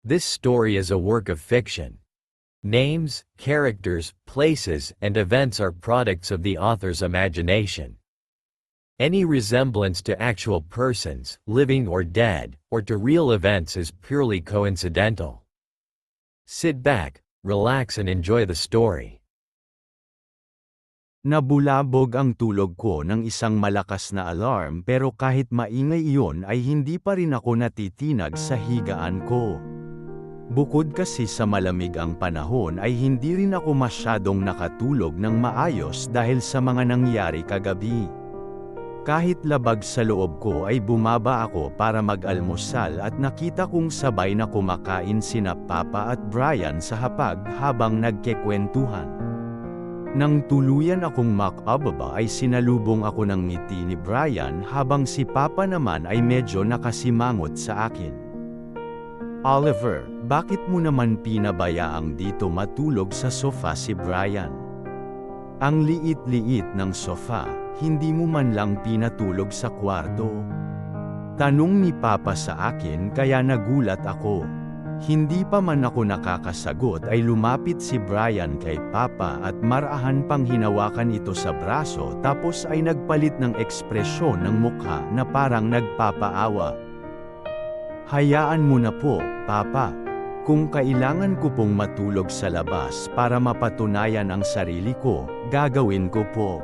This story is a work of fiction. Names, characters, places, and events are products of the author's imagination. Any resemblance to actual persons, living or dead, or to real events is purely coincidental. Sit back, relax and enjoy the story. Nabulabog ang tulog ko ng isang malakas na alarm pero kahit maingay iyon ay hindi pa rin ako natitinag sa higaan ko. Bukod kasi sa malamig ang panahon ay hindi rin ako masyadong nakatulog ng maayos dahil sa mga nangyari kagabi. Kahit labag sa loob ko ay bumaba ako para mag-almusal at nakita kong sabay na kumakain sina Papa at Brian sa hapag habang nagkekwentuhan. Nang tuluyan akong makababa ay sinalubong ako ng ngiti ni Brian habang si Papa naman ay medyo nakasimangot sa akin. Oliver, bakit mo naman pinabayaang dito matulog sa sofa si Brian? Ang liit-liit ng sofa, hindi mo man lang pinatulog sa kwarto. Tanong ni Papa sa akin kaya nagulat ako. Hindi pa man ako nakakasagot ay lumapit si Brian kay Papa at marahan pang hinawakan ito sa braso tapos ay nagpalit ng ekspresyon ng mukha na parang nagpapaawa. Hayaan mo na po, Papa. Kung kailangan ko pong matulog sa labas para mapatunayan ang sarili ko, gagawin ko po.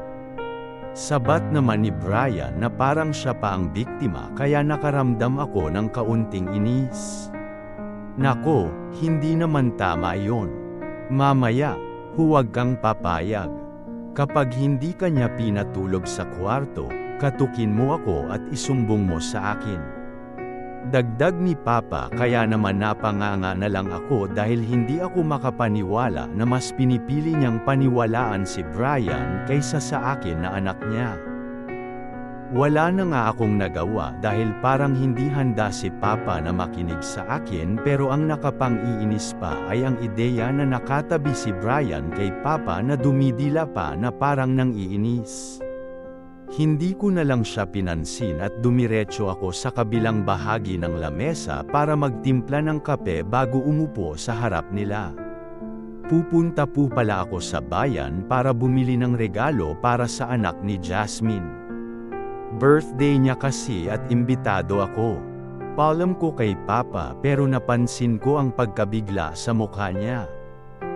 Sabat naman ni Brian na parang siya pa ang biktima kaya nakaramdam ako ng kaunting inis. Nako, hindi naman tama yon. Mamaya, huwag kang papayag. Kapag hindi ka niya pinatulog sa kwarto, katukin mo ako at isumbong mo sa akin. Dagdag ni Papa kaya naman napanganga na lang ako dahil hindi ako makapaniwala na mas pinipili niyang paniwalaan si Brian kaysa sa akin na anak niya. Wala na nga akong nagawa dahil parang hindi handa si Papa na makinig sa akin pero ang nakapang-iinis pa ay ang ideya na nakatabi si Brian kay Papa na dumidila pa na parang nang-iinis. Hindi ko na lang siya pinansin at dumiretso ako sa kabilang bahagi ng lamesa para magtimpla ng kape bago umupo sa harap nila. Pupunta po pala ako sa bayan para bumili ng regalo para sa anak ni Jasmine. Birthday niya kasi at imbitado ako. Paalam ko kay Papa pero napansin ko ang pagkabigla sa mukha niya.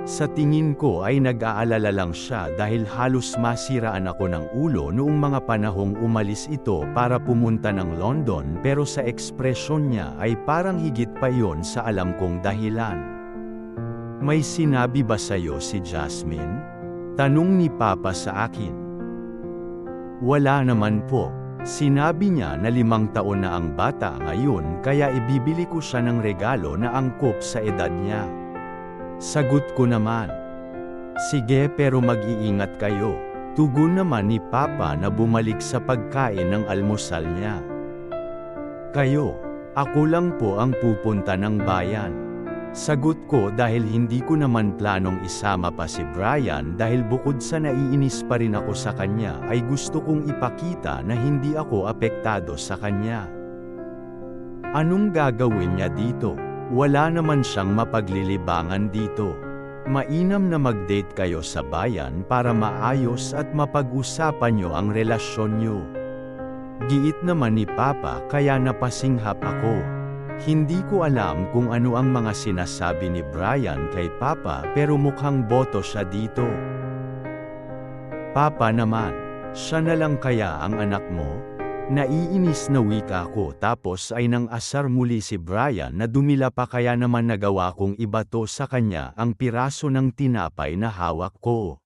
Sa tingin ko ay nag-aalala lang siya dahil halos masiraan ako ng ulo noong mga panahong umalis ito para pumunta ng London pero sa ekspresyon niya ay parang higit pa yon sa alam kong dahilan. May sinabi ba sa'yo si Jasmine? Tanong ni Papa sa akin. Wala naman po. Sinabi niya na 5 taon na ang bata ngayon kaya ibibili ko siya ng regalo na angkop sa edad niya. Sagot ko naman. Sige pero mag-iingat kayo. Tugon naman ni Papa na bumalik sa pagkain ng almusal niya. Kayo, ako lang po ang pupunta ng bayan. Sagot ko dahil hindi ko naman planong isama pa si Brian dahil bukod sa naiinis pa rin ako sa kanya ay gusto kong ipakita na hindi ako apektado sa kanya. Anong gagawin niya dito? Wala naman siyang mapaglilibangan dito. Mainam na mag-date kayo sa bayan para maayos at mapag-usapan niyo ang relasyon niyo. Giit naman ni Papa kaya napasinghap ako. Hindi ko alam kung ano ang mga sinasabi ni Brian kay Papa pero mukhang boto siya dito. Papa naman, siya na lang kaya ang anak mo? Naiinis na wika ko tapos ay nang asar muli si Brian na dumila pa kaya naman nagawa kong ibato sa kanya ang piraso ng tinapay na hawak ko.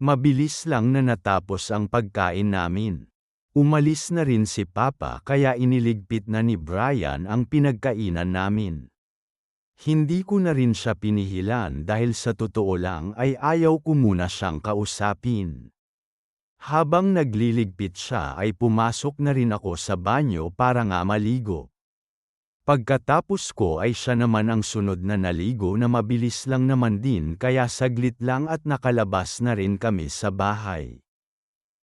Mabilis lang na natapos ang pagkain namin. Umalis na rin si Papa kaya iniligpit na ni Brian ang pinagkainan namin. Hindi ko na rin siya pinihilan dahil sa totoo lang ay ayaw ko muna siyang kausapin. Habang nagliligpit siya ay pumasok na rin ako sa banyo para nga maligo. Pagkatapos ko ay siya naman ang sunod na naligo na mabilis lang naman din kaya saglit lang at nakalabas na rin kami sa bahay.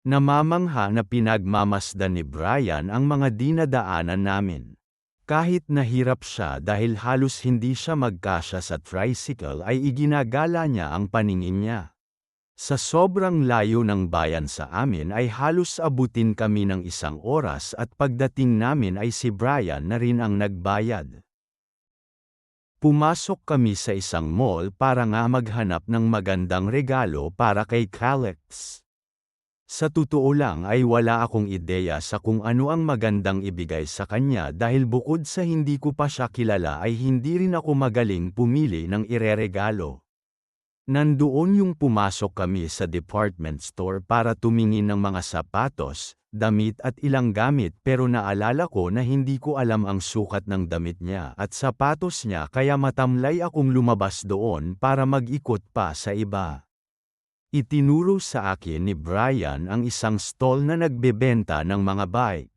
Namamangha na pinagmamasdan ni Brian ang mga dinadaanan namin. Kahit nahirap siya dahil halos hindi siya magkasya sa tricycle ay iginagala niya ang paningin niya. Sa sobrang layo ng bayan sa amin ay halos abutin kami ng 1 oras at pagdating namin ay si Brian na rin ang nagbayad. Pumasok kami sa isang mall para nga maghanap ng magandang regalo para kay Calix. Sa totoo lang ay wala akong ideya sa kung ano ang magandang ibigay sa kanya dahil bukod sa hindi ko pa siya kilala ay hindi rin ako magaling pumili ng ireregalo. Nandoon yung pumasok kami sa department store para tumingin ng mga sapatos, damit at ilang gamit pero naalala ko na hindi ko alam ang sukat ng damit niya at sapatos niya kaya matamlay akong lumabas doon para mag-ikot pa sa iba. Itinuro sa akin ni Brian ang isang stall na nagbebenta ng mga bike.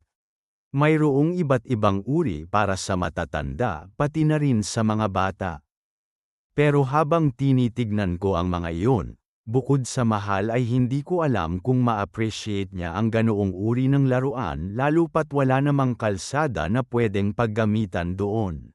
Mayroong iba't ibang uri para sa matatanda pati na rin sa mga bata. Pero habang tinitignan ko ang mga iyon, bukod sa mahal ay hindi ko alam kung ma-appreciate niya ang ganoong uri ng laruan lalo pat wala namang kalsada na pwedeng paggamitan doon.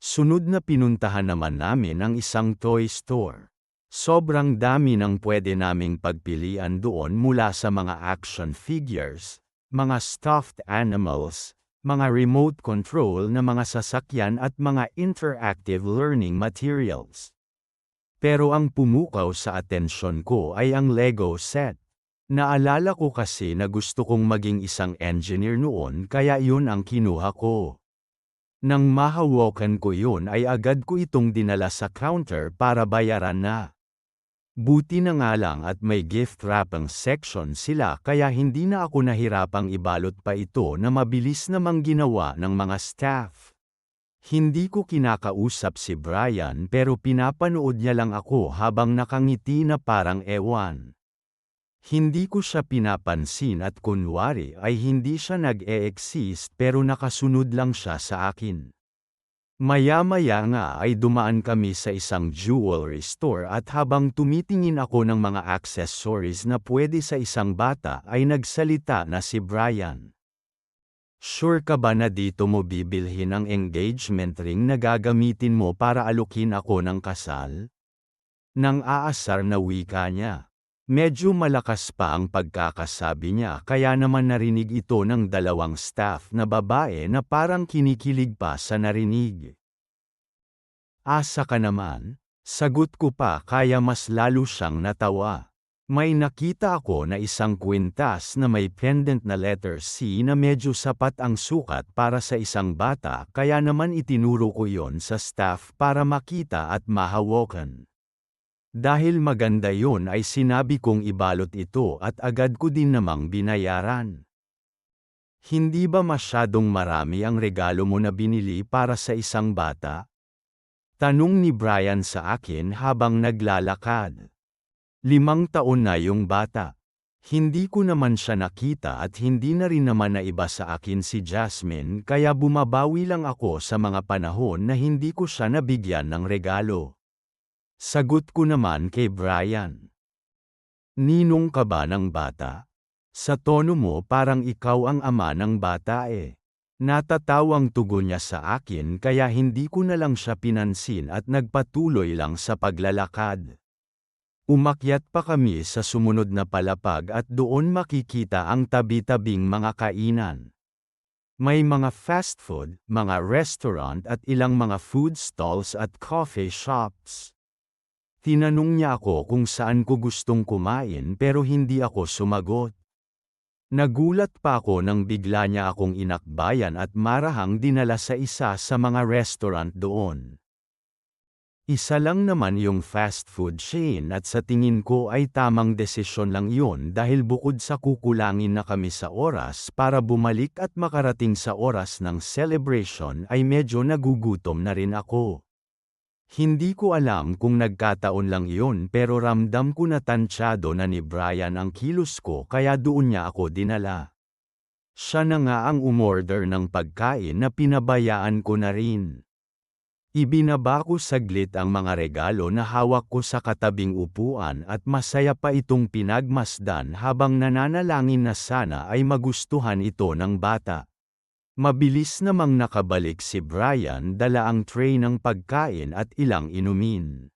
Sunod na pinuntahan naman namin ang isang toy store. Sobrang dami ng pwede naming pagpilian doon mula sa mga action figures, mga stuffed animals, mga remote control na mga sasakyan at mga interactive learning materials. Pero ang pumukaw sa atensyon ko ay ang Lego set. Naalala ko kasi na gusto kong maging isang engineer noon kaya yun ang kinuha ko. Nang mahawakan ko yun ay agad ko itong dinala sa counter para bayaran na. Buti na nga lang at may gift wrapping section sila kaya hindi na ako nahirapang ibalot pa ito na mabilis namang ginawa ng mga staff. Hindi ko kinakausap si Brian pero pinapanood niya lang ako habang nakangiti na parang ewan. Hindi ko siya pinapansin at kunwari ay hindi siya nag-e-exist pero nakasunod lang siya sa akin. Maya-maya nga ay dumaan kami sa isang jewelry store at habang tumitingin ako ng mga accessories na pwede sa isang bata ay nagsalita na si Brian. Sure ka ba na dito mo bibilhin ang engagement ring na gagamitin mo para alukin ako ng kasal? Nang aasar na wika niya. Medyo malakas pa ang pagkakasabi niya kaya naman narinig ito ng 2 staff na babae na parang kinikilig pa sa narinig. Asa ka naman? Sagot ko pa kaya mas lalo siyang natawa. May nakita ako na isang kwintas na may pendant na letter C na medyo sapat ang sukat para sa isang bata kaya naman itinuro ko yon sa staff para makita at mahawakan. Dahil maganda yon ay sinabi kong ibalot ito at agad ko din namang binayaran. Hindi ba masyadong marami ang regalo mo na binili para sa isang bata? Tanong ni Brian sa akin habang naglalakad. 5 taon na yung bata. Hindi ko naman siya nakita at hindi na rin naman naiba sa akin si Jasmine kaya bumabawi lang ako sa mga panahon na hindi ko siya nabigyan ng regalo. Sagot ko naman kay Brian. Ninong ka ba ng bata? Sa tono mo parang ikaw ang ama ng bata eh. Natatawang tugon niya sa akin kaya hindi ko na lang siya pinansin at nagpatuloy lang sa paglalakad. Umakyat pa kami sa sumunod na palapag at doon makikita ang tabi-tabing mga kainan. May mga fast food, mga restaurant at ilang mga food stalls at coffee shops. Tinanong niya ako kung saan ko gustong kumain pero hindi ako sumagot. Nagulat pa ako nang bigla niya akong inakbayan at marahang dinala sa isa sa mga restaurant doon. Isa lang naman yung fast food chain at sa tingin ko ay tamang desisyon lang yun dahil bukod sa kukulangin na kami sa oras para bumalik at makarating sa oras ng celebration ay medyo nagugutom na rin ako. Hindi ko alam kung nagkataon lang iyon pero ramdam ko na tansyado na ni Brian ang kilos ko kaya doon niya ako dinala. Siya na nga ang umorder ng pagkain na pinabayaan ko na rin. Ibinaba ko saglit ang mga regalo na hawak ko sa katabing upuan at masaya pa itong pinagmasdan habang nananalangin na sana ay magustuhan ito ng bata. Mabilis namang nakabalik si Brian, dala ang tray ng pagkain at ilang inumin.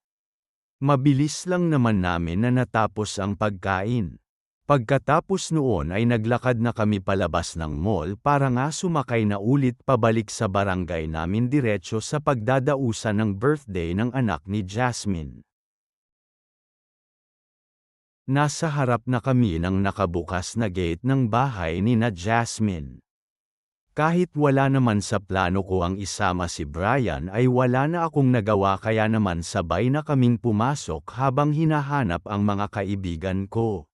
Mabilis lang naman namin na natapos ang pagkain. Pagkatapos noon ay naglakad na kami palabas ng mall para nga sumakay na ulit pabalik sa barangay namin diretso sa pagdadausan ng birthday ng anak ni Jasmine. Nasa harap na kami ng nakabukas na gate ng bahay ni na Jasmine. Kahit wala naman sa plano ko ang isama si Brian ay wala na akong nagawa, kaya naman sabay na kaming pumasok habang hinahanap ang mga kaibigan ko.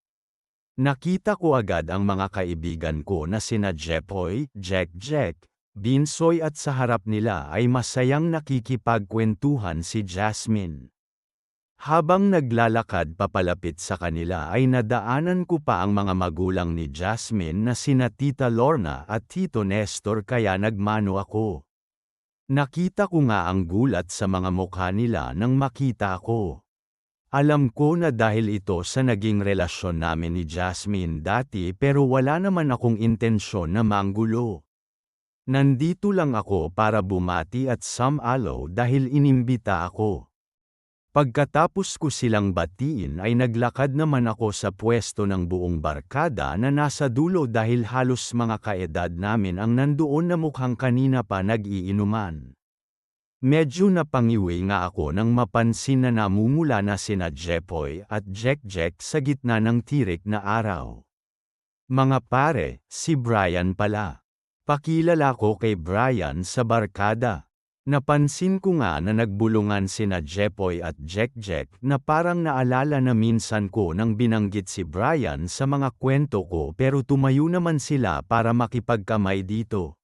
Nakita ko agad ang mga kaibigan ko na sina Jepoy, Jack, Binsoy at sa harap nila ay masayang nakikipagkwentuhan si Jasmine. Habang naglalakad papalapit sa kanila ay nadaanan ko pa ang mga magulang ni Jasmine na sina Tita Lorna at Tito Nestor, kaya nagmano ako. Nakita ko nga ang gulat sa mga mukha nila nang makita ako. Alam ko na dahil ito sa naging relasyon namin ni Jasmine dati, pero wala naman akong intensyon na manggulo. Nandito lang ako para bumati at sumalo dahil inimbita ako. Pagkatapos ko silang batiin ay naglakad naman ako sa pwesto ng buong barkada na nasa dulo dahil halos mga kaedad namin ang nandoon na mukhang kanina pa nag-iinuman. Medyo napangiwi nga ako nang mapansin na namumula na sina Jepoy at Jack sa gitna ng tirik na araw. Mga pare, si Brian pala. Pakilala ko kay Brian sa barkada. Napansin ko nga na nagbulungan sina Jepoy at Jack na parang naalala na minsan ko nang binanggit si Brian sa mga kwento ko, pero tumayo naman sila para makipagkamay dito.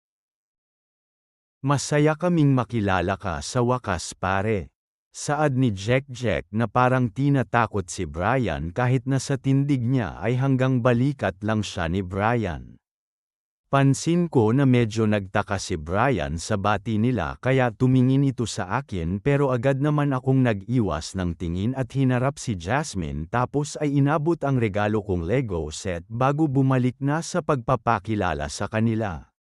Masaya kaming makilala ka sa wakas, pare. Saad ni Jack na parang tinatakot si Brian kahit na sa tindig niya ay hanggang balikat lang siya ni Brian. Pansin ko na medyo nagtaka si Brian sa bati nila, kaya tumingin ito sa akin, pero agad naman akong nag-iwas ng tingin at hinarap si Jasmine, tapos ay inabot ang regalo kong Lego set bago bumalik na sa pagpapakilala sa kanila.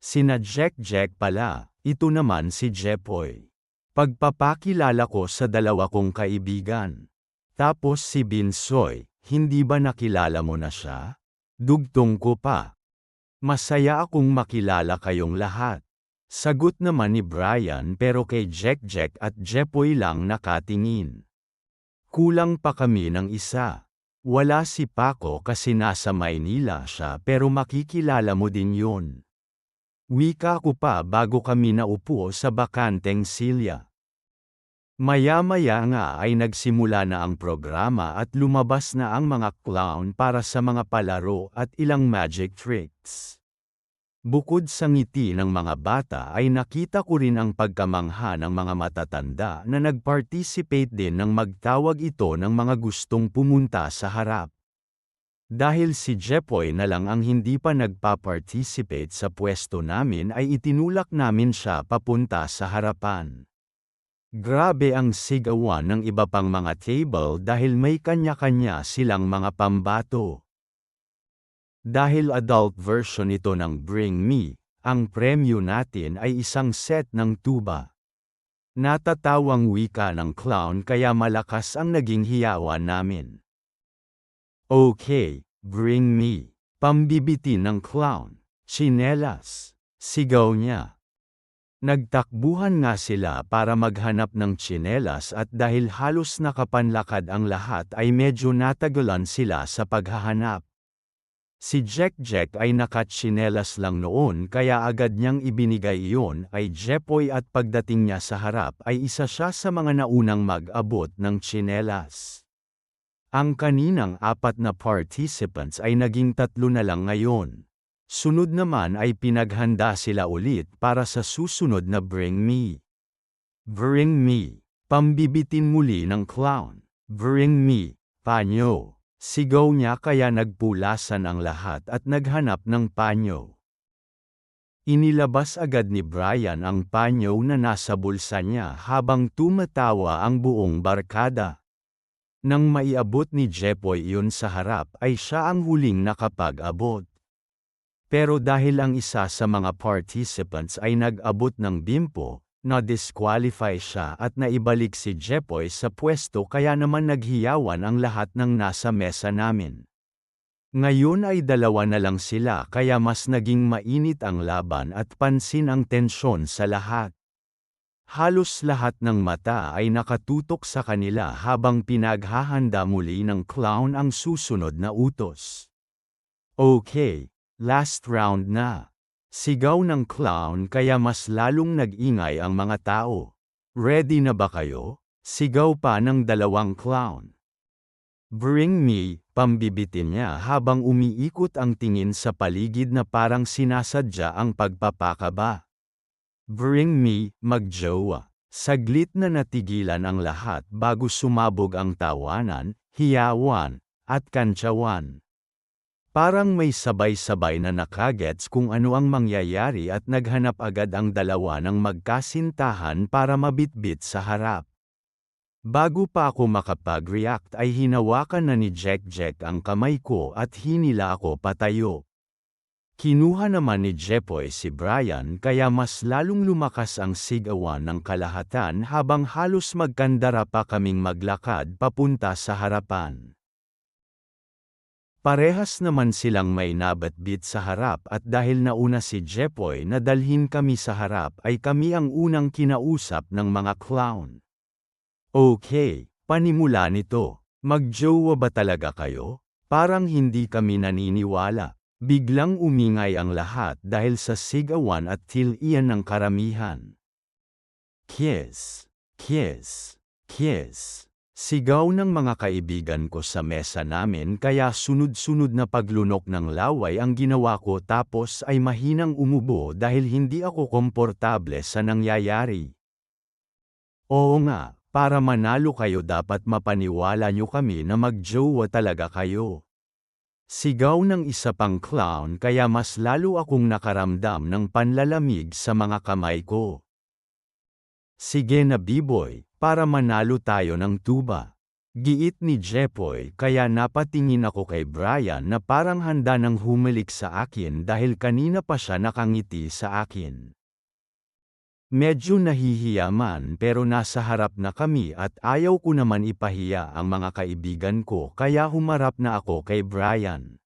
Sina Jack pala, ito naman si Jepoy. Pagpapakilala ko sa dalawa kong kaibigan. Tapos si Binsoy, hindi ba nakilala mo na siya? Dugtong ko pa. Masaya akong makilala kayong lahat. Sagot naman ni Brian, pero kay Jack at Jepoy lang nakatingin. Kulang pa kami ng isa. Wala si Paco kasi nasa Maynila siya, pero makikilala mo din yun. Wika ko pa bago kami naupo sa bakanteng silya. Maya-maya nga ay nagsimula na ang programa at lumabas na ang mga clown para sa mga palaro at ilang magic tricks. Bukod sa ngiti ng mga bata ay nakita ko rin ang pagkamangha ng mga matatanda na nag-participate din nang magtawag ito ng mga gustong pumunta sa harap. Dahil si Jepoy na lang ang hindi pa nagpa-participate sa pwesto namin ay itinulak namin siya papunta sa harapan. Grabe ang sigawan ng iba pang mga table dahil may kanya-kanya silang mga pambato. Dahil adult version ito ng Bring Me, ang premyo natin ay isang set ng tuba. Natatawang wika ng clown kaya malakas ang naging hiyawan namin. Okay, bring me. Pambibitin ng clown. Tsinelas. Sigaw niya. Nagtakbuhan nga sila para maghanap ng tsinelas at dahil halos nakapanlakad ang lahat ay medyo natagalan sila sa paghahanap. Si Jack ay nakatsinelas lang noon kaya agad niyang ibinigay iyon ay Jepoy at pagdating niya sa harap ay isa siya sa mga naunang mag-abot ng tsinelas. Ang kaninang 4 na participants ay naging 3 na lang ngayon. Sunod naman ay pinaghanda sila ulit para sa susunod na Bring Me. Bring Me. Pambibitin muli ng clown. Bring Me. Panyo. Sigaw niya kaya nagpulasan ang lahat at naghanap ng panyo. Inilabas agad ni Brian ang panyo na nasa bulsa niya habang tumatawa ang buong barkada. Nang maiabot ni Jepoy iyon sa harap ay siya ang huling nakapag-abot. Pero dahil ang isa sa mga participants ay nag-abot ng bimpo, na-disqualify siya at naibalik si Jepoy sa pwesto kaya naman naghiyawan ang lahat ng nasa mesa namin. Ngayon ay dalawa na lang sila kaya mas naging mainit ang laban at pansin ang tensyon sa lahat. Halos lahat ng mata ay nakatutok sa kanila habang pinaghahanda muli ng clown ang susunod na utos. Okay, last round na. Sigaw ng clown kaya mas lalong nag-ingay ang mga tao. Ready na ba kayo? Sigaw pa ng dalawang clown. Bring me, pambibitin niya habang umiikot ang tingin sa paligid na parang sinasadya ang pagpapakaba. Bring me, magjowa. Saglit na natigilan ang lahat bago sumabog ang tawanan, hiyawan, at kantsawan. Parang may sabay-sabay na nakagets kung ano ang mangyayari at naghanap agad ang dalawa ng magkasintahan para mabitbit sa harap. Bago pa ako makapag-react ay hinawakan na ni Jack ang kamay ko at hinila ako patayo. Kinuha naman ni Jepoy si Brian kaya mas lalong lumakas ang sigawan ng kalahatan habang halos magkandara pa kaming maglakad papunta sa harapan. Parehas naman silang may nabatbit sa harap at dahil nauna si Jepoy na dalhin kami sa harap ay kami ang unang kinausap ng mga clown. Okay, panimula nito. Magjowa ba talaga kayo? Parang hindi kami naniniwala. Biglang umingay ang lahat dahil sa sigawan at tilian ng karamihan. Kiss, kiss, kiss. Sigaw ng mga kaibigan ko sa mesa namin kaya sunod-sunod na paglunok ng laway ang ginawa ko tapos ay mahinang umubo dahil hindi ako komportable sa nangyayari. Oo nga. Para manalo kayo dapat mapaniwala nyo kami na magjowa talaga kayo. Sigaw ng isa pang clown kaya mas lalo akong nakaramdam ng panlalamig sa mga kamay ko. Sige na B-boy, para manalo tayo ng tuba. Giit ni Jepoy kaya napatingin ako kay Brian na parang handa nang humalik sa akin dahil kanina pa siya nakangiti sa akin. Medyo nahihiya man pero nasa harap na kami at ayaw ko naman ipahiya ang mga kaibigan ko kaya humarap na ako kay Brian.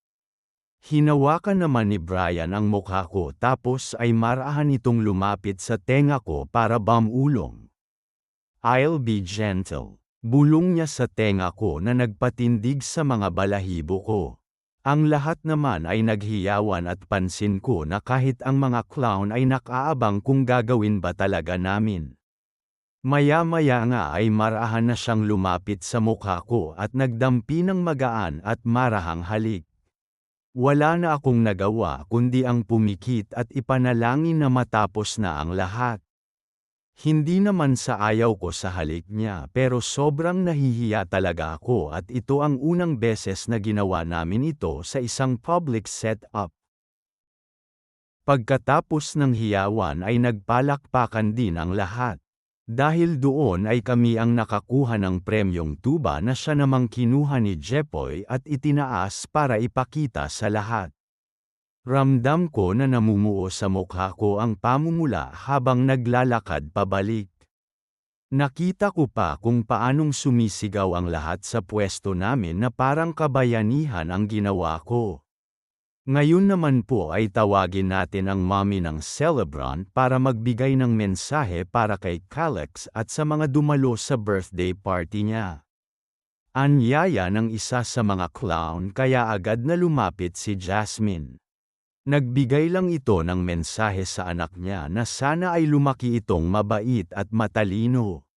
Hinawakan naman ni Brian ang mukha ko tapos ay marahan itong lumapit sa tenga ko para bamulong. I'll be gentle. Bulong niya sa tenga ko na nagpatindig sa mga balahibo ko. Ang lahat naman ay naghiyawan at pansin ko na kahit ang mga clown ay nakaabang kung gagawin ba talaga namin. Maya-maya nga ay marahan na siyang lumapit sa mukha ko at nagdampi ng magaan at marahang halik. Wala na akong nagawa kundi ang pumikit at ipanalangin na matapos na ang lahat. Hindi naman sa ayaw ko sa halik niya pero sobrang nahihiya talaga ako at ito ang unang beses na ginawa namin ito sa isang public setup. Pagkatapos ng hiyawan ay nagpalakpakan din ang lahat. Dahil doon ay kami ang nakakuha ng premyong tuba na siya namang kinuha ni Jepoy at itinaas para ipakita sa lahat. Ramdam ko na namumuo sa mukha ko ang pamumula habang naglalakad pabalik. Nakita ko pa kung paanong sumisigaw ang lahat sa pwesto namin na parang kabayanihan ang ginawa ko. Ngayon naman po ay tawagin natin ang mommy ng celebrant para magbigay ng mensahe para kay Calix at sa mga dumalo sa birthday party niya. Anyaya ng isa sa mga clown kaya agad na lumapit si Jasmine. Nagbigay lang ito ng mensahe sa anak niya na sana ay lumaki itong mabait at matalino.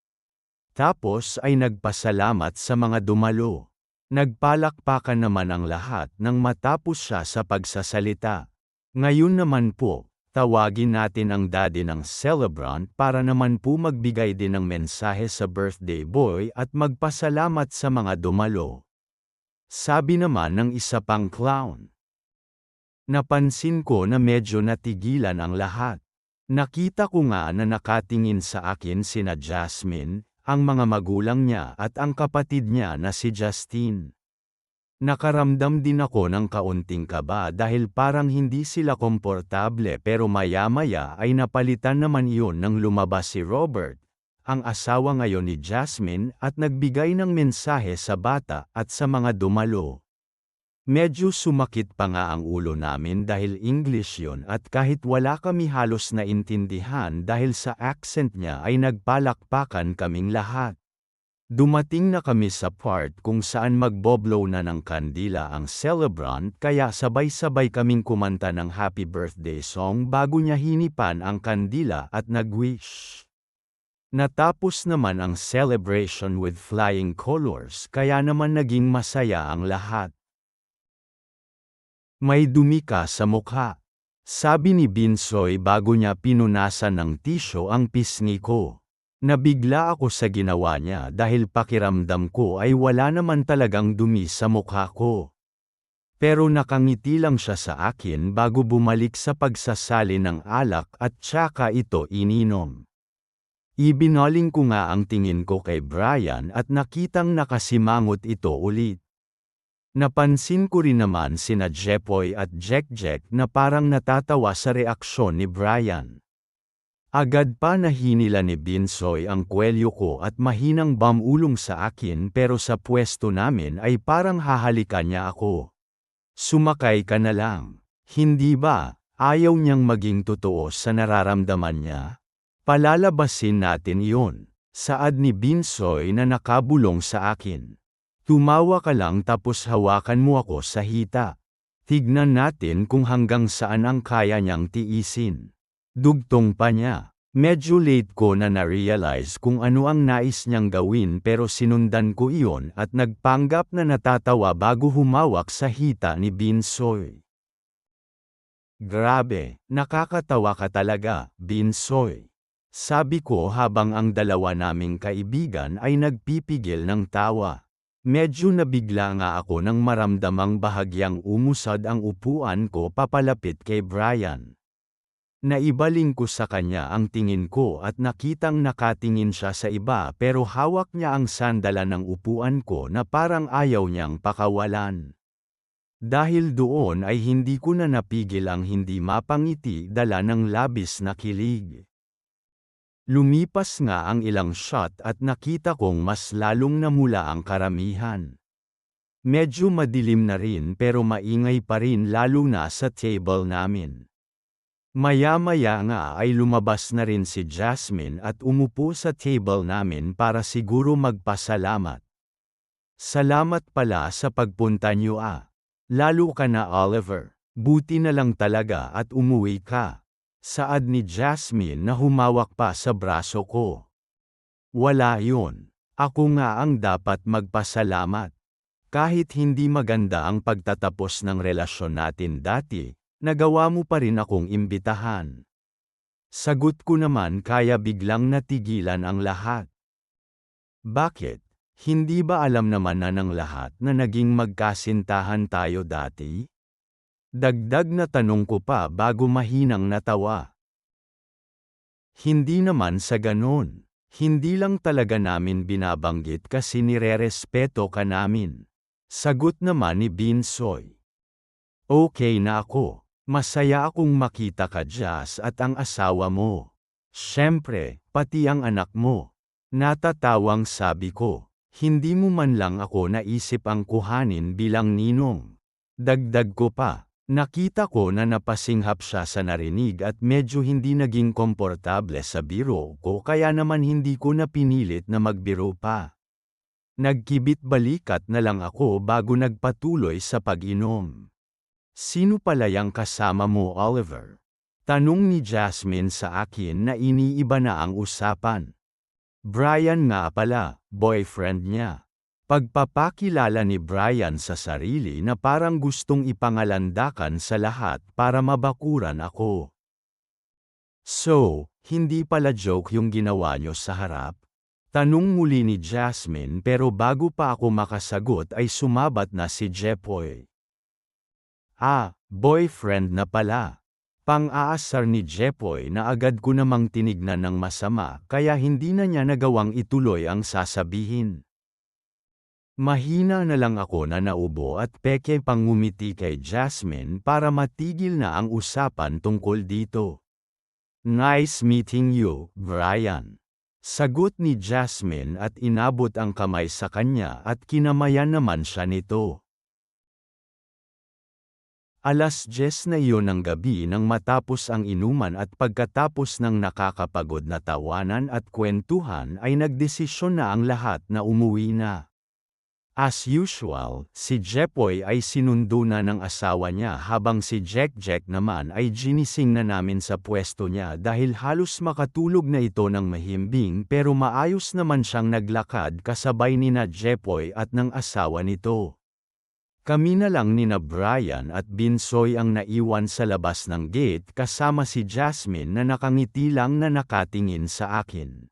Tapos ay nagpasalamat sa mga dumalo. Nagpalakpakan naman ang lahat nang matapos siya sa pagsasalita. Ngayon naman po, tawagin natin ang daddy ng celebrant para naman po magbigay din ng mensahe sa birthday boy at magpasalamat sa mga dumalo. Sabi naman ng isa pang clown. Napansin ko na medyo natigilan ang lahat. Nakita ko nga na nakatingin sa akin sina Jasmine, ang mga magulang niya at ang kapatid niya na si Justine. Nakaramdam din ako ng kaunting kaba dahil parang hindi sila komportable pero maya-maya ay napalitan naman iyon nang lumabas si Robert, ang asawa ngayon ni Jasmine at nagbigay ng mensahe sa bata at sa mga dumalo. Medyo sumakit pa nga ang ulo namin dahil English yon at kahit wala kami halos naintindihan dahil sa accent niya ay nagpalakpakan kaming lahat. Dumating na kami sa part kung saan magboblow na ng kandila ang celebrant kaya sabay-sabay kaming kumanta ng happy birthday song bago niya hinipan ang kandila at nag-wish. Natapos naman ang celebration with flying colors kaya naman naging masaya ang lahat. May dumi ka sa mukha. Sabi ni Binsoy bago niya pinunasan ng tisyo ang pisngi ko. Nabigla ako sa ginawa niya dahil pakiramdam ko ay wala naman talagang dumi sa mukha ko. Pero nakangiti lang siya sa akin bago bumalik sa pagsasali ng alak at tsaka ito ininom. Ibinaling ko nga ang tingin ko kay Brian at nakitang nakasimangot ito ulit. Napansin ko rin naman sina Jepoy at Jekjek na parang natatawa sa reaksyon ni Brian. Agad pa nahinila ni Binsoy ang kwelyo ko at mahinang bamulong sa akin pero sa pwesto namin ay parang hahalikan niya ako. Sumakay ka na lang. Hindi ba, ayaw niyang maging totoo sa nararamdaman niya? Palalabasin natin iyon, saad ni Binsoy na nakabulong sa akin. Tumawa ka lang tapos hawakan mo ako sa hita. Tignan natin kung hanggang saan ang kaya niyang tiisin. Dugtong pa niya. Medyo late ko na na-realize kung ano ang nais niyang gawin pero sinundan ko iyon at nagpanggap na natatawa bago humawak sa hita ni Binsoy. Grabe, nakakatawa ka talaga, Binsoy. Sabi ko habang ang dalawa naming kaibigan ay nagpipigil ng tawa. Medyo nabigla nga ako nang maramdamang bahagyang umusad ang upuan ko papalapit kay Brian. Naibaling ko sa kanya ang tingin ko at nakitang nakatingin siya sa iba pero hawak niya ang sandalan ng upuan ko na parang ayaw niyang pakawalan. Dahil doon ay hindi ko na napigil ang hindi mapangiti dala ng labis na kilig. Lumipas nga ang ilang shot at nakita kong mas lalong namula ang karamihan. Medyo madilim na rin pero maingay pa rin lalo na sa table namin. Maya-maya nga ay lumabas na rin si Jasmine at umupo sa table namin para siguro magpasalamat. Salamat pala sa pagpunta niyo ah. Lalo ka na Oliver. Buti na lang talaga at umuwi ka. Saad ni Jasmine na humawak pa sa braso ko. Wala yun. Ako nga ang dapat magpasalamat. Kahit hindi maganda ang pagtatapos ng relasyon natin dati, nagawa mo pa rin akong imbitahan. Sagot ko naman kaya biglang natigilan ang lahat. Bakit? Hindi ba alam naman na ng lahat na naging magkasintahan tayo dati? Dagdag na tanong ko pa bago mahinang natawa. Hindi naman sa ganon. Hindi lang talaga namin binabanggit kasi nirerespeto ka namin. Sagot naman ni Binsoy. Okay na ako. Masaya akong makita ka Jazz at ang asawa mo. Siyempre, pati ang anak mo. Natatawang sabi ko. Hindi mo man lang ako naisip ang kuhanin bilang ninong. Dagdag ko pa. Nakita ko na napasinghap siya sa narinig at medyo hindi naging komportable sa biro ko kaya naman hindi ko na pinilit na magbiro pa. Nagkibit balikat na lang ako bago nagpatuloy sa pag-inom. Sino pala yang kasama mo Oliver? Tanong ni Jasmine sa akin na iniiba na ang usapan. Brian nga pala, boyfriend niya. Pagpapakilala ni Brian sa sarili na parang gustong ipangalandakan sa lahat para mabakuran ako. So, hindi pala joke yung ginawa nyo sa harap? Tanong muli ni Jasmine pero bago pa ako makasagot ay sumabat na si Jepoy. Ah, boyfriend na pala. Pang-aasar ni Jepoy na agad ko namang tinignan ng masama kaya hindi na niya nagawang ituloy ang sasabihin. Mahina na lang ako na naubo at peke pang ngumiti kay Jasmine para matigil na ang usapan tungkol dito. Nice meeting you, Brian. Sagot ni Jasmine at inabot ang kamay sa kanya at kinamayan naman siya nito. Alas 10 na iyon ng gabi nang matapos ang inuman at pagkatapos ng nakakapagod na tawanan at kwentuhan ay nagdesisyon na ang lahat na umuwi na. As usual, si Jepoy ay sinundo na ng asawa niya habang si Jack naman ay ginising na namin sa pwesto niya dahil halos makatulog na ito ng mahimbing pero maayos naman siyang naglakad kasabay nina Jepoy at ng asawa nito. Kami na lang nina Brian at Binsoy ang naiwan sa labas ng gate kasama si Jasmine na nakangiti lang na nakatingin sa akin.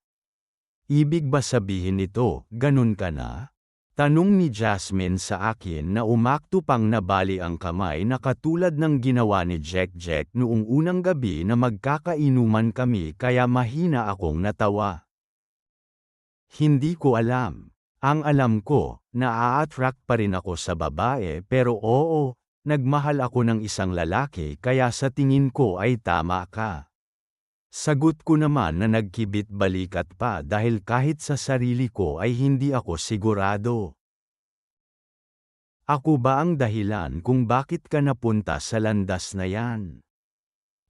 Ibig ba sabihin nito, ganun ka na? Tanong ni Jasmine sa akin na umakto pang nabali ang kamay na katulad ng ginawa ni Jack noong unang gabi na magkakainuman kami kaya mahina akong natawa. Hindi ko alam. Ang alam ko, naa-attract pa rin ako sa babae pero oo, nagmahal ako ng isang lalaki kaya sa tingin ko ay tama ka. Sagot ko naman na nagkibit balikat pa dahil kahit sa sarili ko ay hindi ako sigurado. Ako ba ang dahilan kung bakit ka napunta sa landas na yan?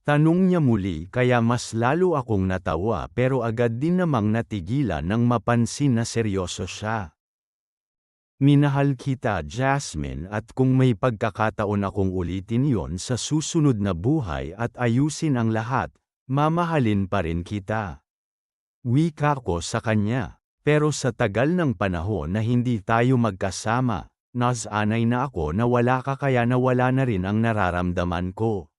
Tanong niya muli kaya mas lalo akong natawa pero agad din namang natigilan nang mapansin na seryoso siya. Minahal kita, Jasmine, at kung may pagkakataon akong ulitin yon sa susunod na buhay at ayusin ang lahat, mamahalin pa rin kita. Wika ko sa kanya, pero sa tagal ng panahon na hindi tayo magkasama, nasanay na ako na wala ka kaya nawala na rin ang nararamdaman ko.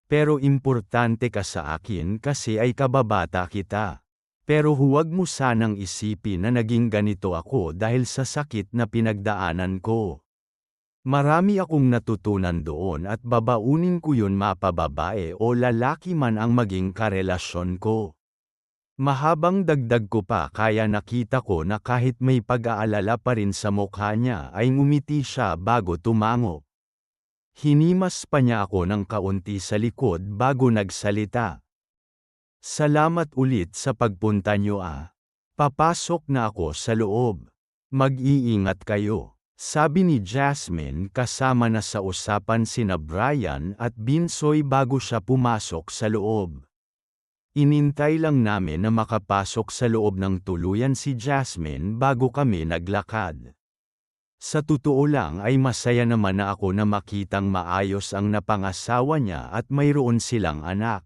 Pero importante ka sa akin kasi ay kababata kita. Pero huwag mo sanang isipin na naging ganito ako dahil sa sakit na pinagdaanan ko. Marami akong natutunan doon at babaunin ko yun mapababae o lalaki man ang maging karelasyon ko. Mahabang dagdag ko pa kaya nakita ko na kahit may pag-aalala pa rin sa mukha niya ay ngumiti siya bago tumango. Hinimas pa niya ako ng kaunti sa likod bago nagsalita. Salamat ulit sa pagpunta niyo ah. Papasok na ako sa loob. Mag-iingat kayo, sabi ni Jasmine kasama na sa usapan sina Brian at Binsoy bago siya pumasok sa loob. Inintay lang namin na makapasok sa loob ng tuluyan si Jasmine bago kami naglakad. Sa totoo lang ay masaya naman na ako na makitang maayos ang napangasawa niya at mayroon silang anak.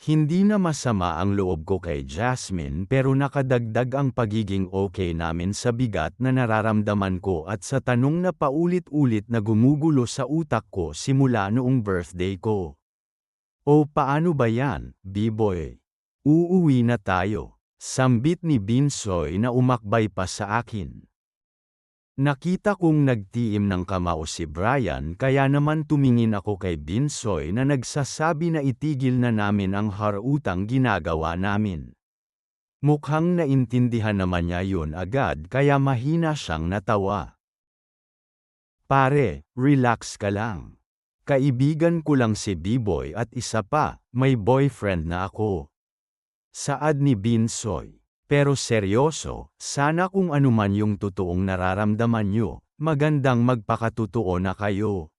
Hindi na masama ang loob ko kay Jasmine pero nakadagdag ang pagiging okay namin sa bigat na nararamdaman ko at sa tanong na paulit-ulit na gumugulo sa utak ko simula noong birthday ko. O paano ba yan, B-boy? Uuwi na tayo, sambit ni Binsoy na umakbay pa sa akin. Nakita kong nagtiim ng kamao si Brian kaya naman tumingin ako kay Binsoy na nagsasabi na itigil na namin ang harutang ginagawa namin. Mukhang naintindihan naman niya yun agad kaya mahina siyang natawa. Pare, relax ka lang. Kaibigan ko lang si B-boy at isa pa, may boyfriend na ako. Saad ni Binsoy. Pero seryoso, sana kung anuman yung totoong nararamdaman nyo, magandang magpakatotoo na kayo.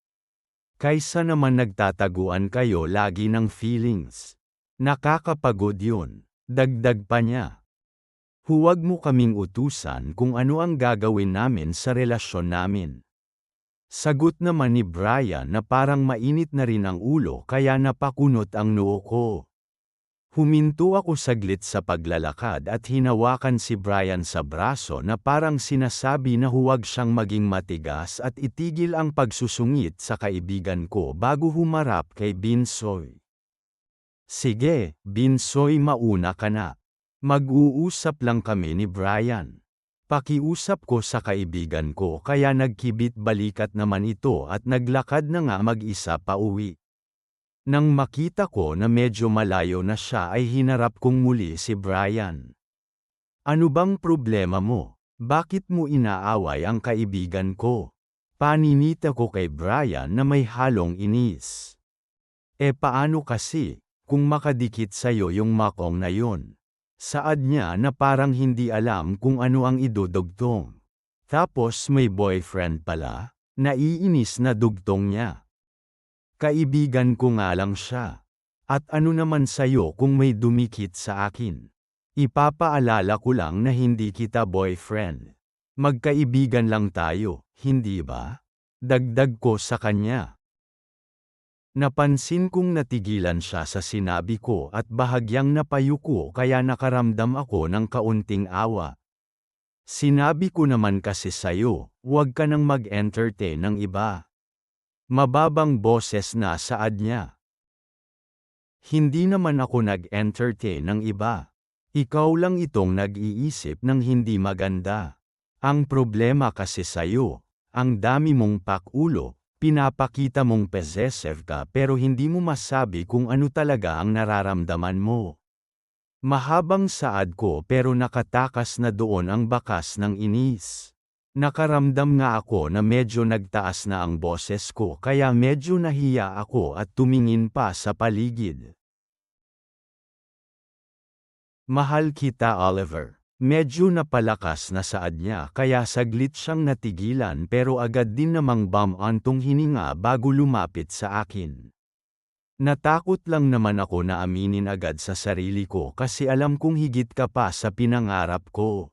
Kaysa naman nagtataguan kayo lagi ng feelings. Nakakapagod yun, dagdag pa niya. Huwag mo kaming utusan kung ano ang gagawin namin sa relasyon namin. Sagot naman ni Brian na parang mainit na rin ang ulo kaya napakunot ang noo ko. Huminto ako saglit sa paglalakad at hinawakan si Brian sa braso na parang sinasabi na huwag siyang maging matigas at itigil ang pagsusungit sa kaibigan ko bago humarap kay Binsoy. Sige, Binsoy, mauna ka na. Mag-uusap lang kami ni Brian. Pakiusap ko sa kaibigan ko kaya nagkibit balikat naman ito at naglakad na nga mag-isa pa uwi. Nang makita ko na medyo malayo na siya ay hinarap kong muli si Brian. Ano bang problema mo? Bakit mo inaaway ang kaibigan ko? Paninita ko kay Brian na may halong inis. Paano kasi, kung makadikit sa'yo yung makong na yun? Saad niya na parang hindi alam kung ano ang idudugtong. Tapos may boyfriend pala, naiinis na dugtong niya. Kaibigan ko nga lang siya. At ano naman sa'yo kung may dumikit sa akin? Ipapaalala ko lang na hindi kita boyfriend. Magkaibigan lang tayo, hindi ba? Dagdag ko sa kanya. Napansin kong natigilan siya sa sinabi ko at bahagyang napayuko kaya nakaramdam ako ng kaunting awa. Sinabi ko naman kasi sa'yo, huwag ka nang mag-entertain ng iba. Mababang boses na saad niya. Hindi naman ako nag-entertain ng iba. Ikaw lang itong nag-iisip ng hindi maganda. Ang problema kasi sa'yo, ang dami mong pakulo, pinapakita mong possessive ka pero hindi mo masabi kung ano talaga ang nararamdaman mo. Mahabang saad ko pero nakatakas na doon ang bakas ng inis. Nakaramdam nga ako na medyo nagtaas na ang boses ko kaya medyo nahiya ako at tumingin pa sa paligid. Mahal kita, Oliver. Medyo napalakas na saad niya kaya saglit siyang natigilan pero agad din namang bumantong hininga bago lumapit sa akin. Natakot lang naman ako na aminin agad sa sarili ko kasi alam kong higit ka pa sa pinangarap ko.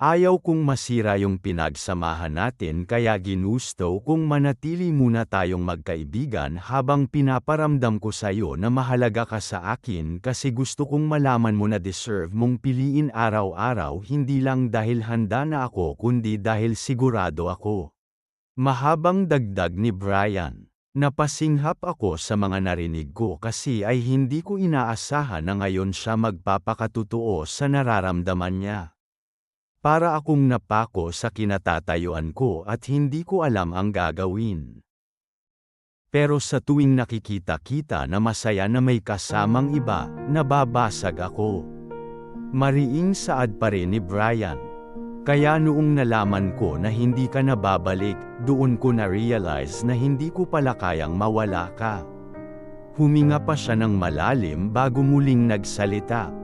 Ayaw kong masira yung pinagsamahan natin kaya ginusto kong manatili muna tayong magkaibigan habang pinaparamdam ko sa'yo na mahalaga ka sa akin kasi gusto kong malaman mo na deserve mong piliin araw-araw hindi lang dahil handa na ako kundi dahil sigurado ako. Mahabang dagdag ni Brian. Napasinghap ako sa mga narinig ko kasi ay hindi ko inaasahan na ngayon siya magpapakatotoo sa nararamdaman niya. Para akong napako sa kinatatayuan ko at hindi ko alam ang gagawin. Pero sa tuwing nakikita-kita na masaya na may kasamang iba, nababasag ako. Mariing saad pa rin ni Brian. Kaya noong nalaman ko na hindi ka na babalik, doon ko na-realize na hindi ko pala kayang mawala ka. Huminga pa siya ng malalim bago muling nagsalita.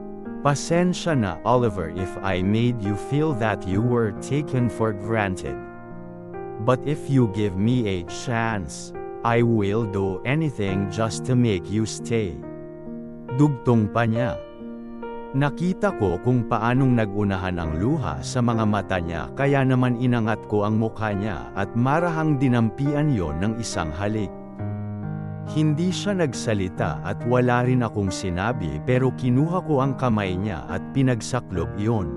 Pasensya na, Oliver, if I made you feel that you were taken for granted. But if you give me a chance, I will do anything just to make you stay. Dugtong pa niya. Nakita ko kung paanong nagunahan ang luha sa mga mata niya kaya naman inangat ko ang mukha niya at marahang dinampian yon ng isang halik. Hindi siya nagsalita at wala rin akong sinabi pero kinuha ko ang kamay niya at pinagsaklob iyon.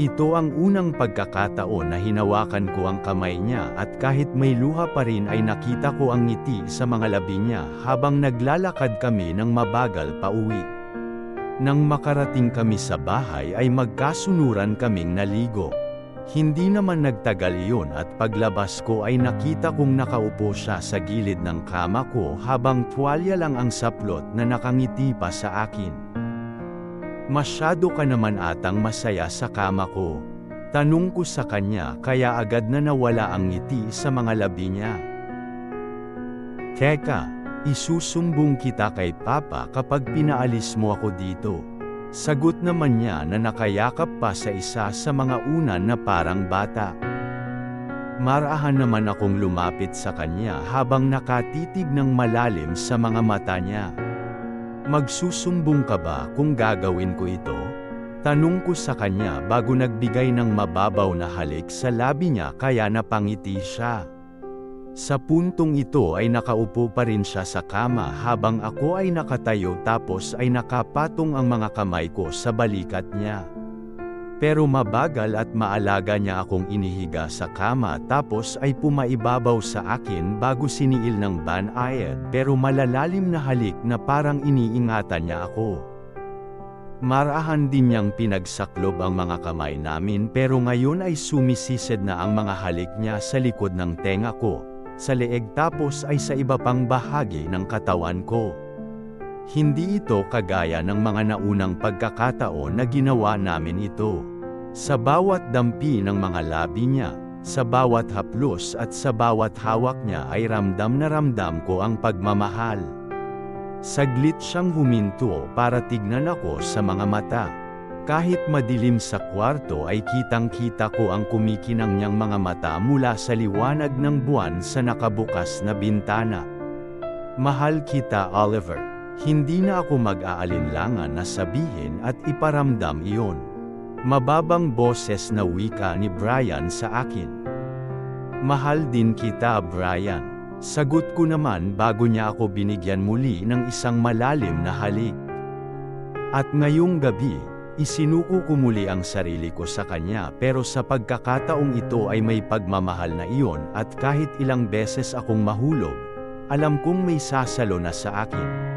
Ito ang unang pagkakataon na hinawakan ko ang kamay niya at kahit may luha pa rin ay nakita ko ang ngiti sa mga labi niya habang naglalakad kami ng mabagal pa uwi. Nang makarating kami sa bahay ay magkasunuran kaming naligo. Hindi naman nagtagal iyon at paglabas ko ay nakita kong nakaupo siya sa gilid ng kama ko habang tuwalya lang ang saplot na nakangiti pa sa akin. Masyado ka naman atang masaya sa kama ko. Tanong ko sa kanya kaya agad na nawala ang ngiti sa mga labi niya. Teka, isusumbong kita kay Papa kapag pinaalis mo ako dito. Sagot naman niya na nakayakap pa sa isa sa mga unan na parang bata. Marahan naman akong lumapit sa kanya habang nakatitig ng malalim sa mga mata niya. Magsusumbong ka ba kung gagawin ko ito? Tanong ko sa kanya bago nagbigay ng mababaw na halik sa labi niya kaya napangiti siya. Sa puntong ito ay nakaupo pa rin siya sa kama habang ako ay nakatayo tapos ay nakapatong ang mga kamay ko sa balikat niya. Pero mabagal at maalaga niya akong inihiga sa kama tapos ay pumaibabaw sa akin bago siniil ng banayad pero malalalim na halik na parang iniingatan niya ako. Marahan din niyang pinagsaklob ang mga kamay namin pero ngayon ay sumisisid na ang mga halik niya sa likod ng tenga ko, sa leeg tapos ay sa iba pang bahagi ng katawan ko. Hindi ito kagaya ng mga naunang pagkakataon na ginawa namin ito. Sa bawat dampi ng mga labi niya, sa bawat haplos at sa bawat hawak niya ay ramdam na ramdam ko ang pagmamahal. Saglit siyang huminto para tignan ako sa mga mata. Kahit madilim sa kwarto ay kitang-kita ko ang kumikinang niyang mga mata mula sa liwanag ng buwan sa nakabukas na bintana. Mahal kita, Oliver. Hindi na ako mag-aalinlangan na sabihin at iparamdam iyon. Mababang boses na wika ni Brian sa akin. Mahal din kita, Brian. Sagot ko naman bago niya ako binigyan muli ng isang malalim na halik. At ngayong gabi, isinuko ko muli ang sarili ko sa kanya pero sa pagkakataong ito ay may pagmamahal na iyon at kahit ilang beses akong mahulog, alam kong may sasalo na sa akin.